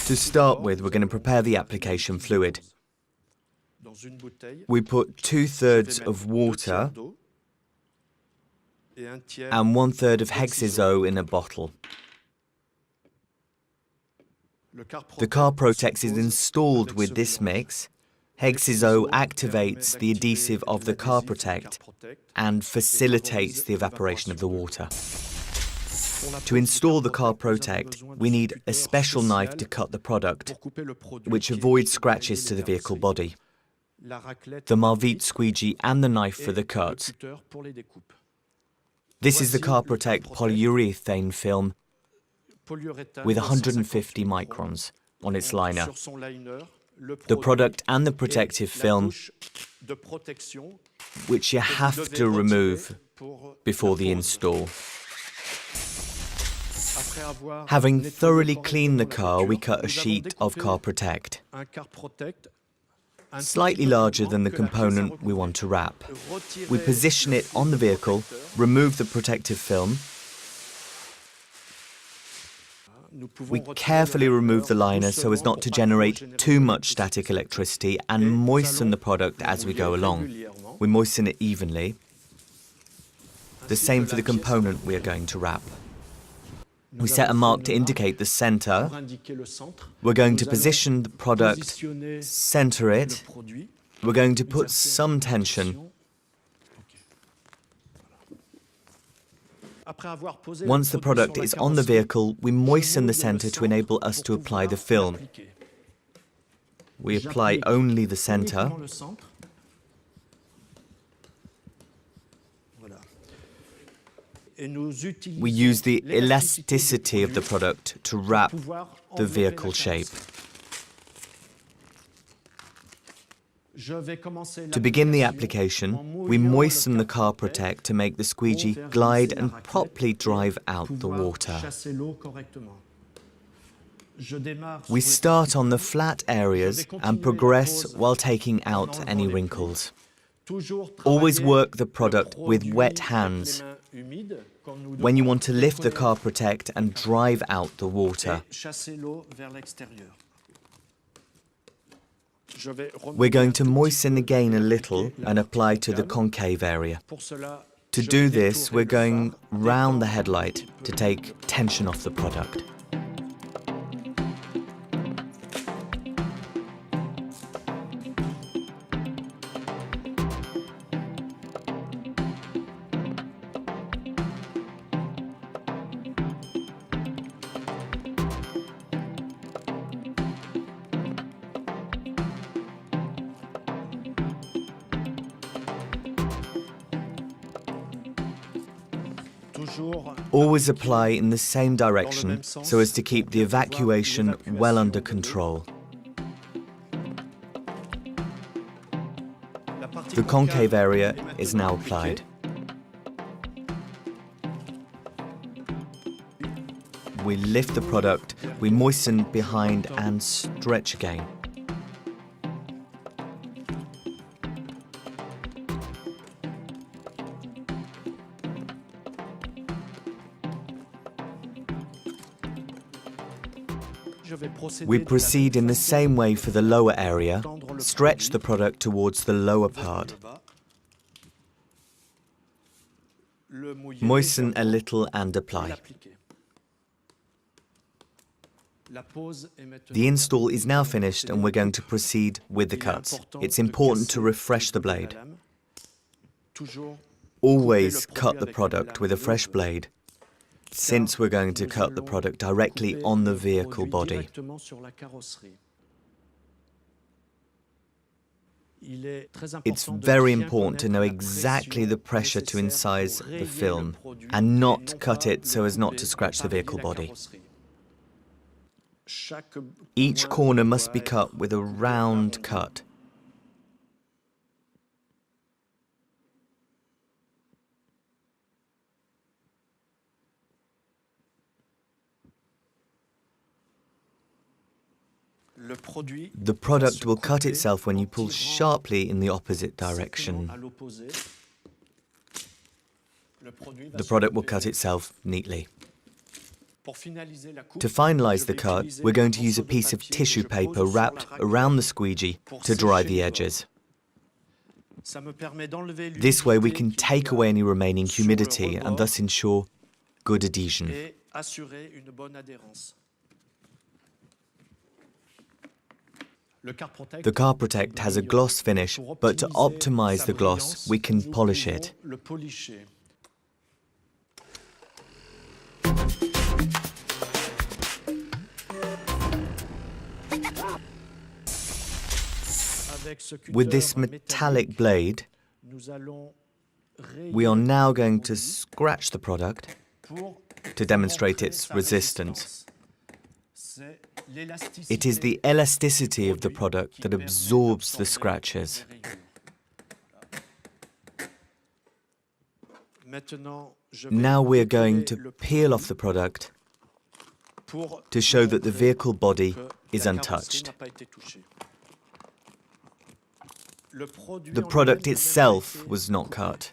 To start with, we're going to prepare the application fluid. We put 2/3 of water and 1/3 of Hexis in a bottle. The Carprotect is installed with this mix. Hexis activates the adhesive of the Carprotect and facilitates the evaporation of the water. To install the Carprotect, we need a special knife to cut the product, which avoids scratches to the vehicle body. The Marvite squeegee and the knife for the cuts. This is the Carprotect polyurethane film with 150 microns on its liner. The product and the protective film, which you have to remove before the install. Having thoroughly cleaned the car, we cut a sheet of Carprotect, slightly larger than the component we want to wrap. We position it on the vehicle, remove the protective film. We carefully remove the liner so as not to generate too much static electricity and moisten the product as we go along. We moisten it evenly. The same for the component we are going to wrap. We set a mark to indicate the center. We're going to position the product, center it. We're going to put some tension. Once the product is on the vehicle, we moisten the center to enable us to apply the film. We apply only the center. We use the elasticity of the product to wrap the vehicle shape. To begin the application, we moisten the Carprotect to make the squeegee glide and properly drive out the water. We start on the flat areas and progress while taking out any wrinkles. Always work the product with wet hands when you want to lift the Carprotect and drive out the water. We're going to moisten again a little and apply to the concave area. To do this, we're going round the headlight to take tension off the product. Always apply in the same direction so as to keep the evacuation well under control. The concave area is now applied. We lift the product, we moisten behind and stretch again. We proceed in the same way for the lower area, stretch the product towards the lower part. Moisten a little and apply. The install is now finished and we're going to proceed with the cuts. It's important to refresh the blade. Always cut the product with a fresh blade, since we're going to cut the product directly on the vehicle body. It's very important to know exactly the pressure to incise the film and not cut it so as not to scratch the vehicle body. Each corner must be cut with a round cut. The product will cut itself when you pull sharply in the opposite direction. The product will cut itself neatly. To finalise the cut, we're going to use a piece of tissue paper wrapped around the squeegee to dry the edges. This way we can take away any remaining humidity and thus ensure good adhesion. The Carprotect has a gloss finish, but to optimise the gloss, we can polish it. With this metallic blade, we are now going to scratch the product to demonstrate its resistance. It is the elasticity of the product that absorbs the scratches. Now we're going to peel off the product to show that the vehicle body is untouched. The product itself was not cut.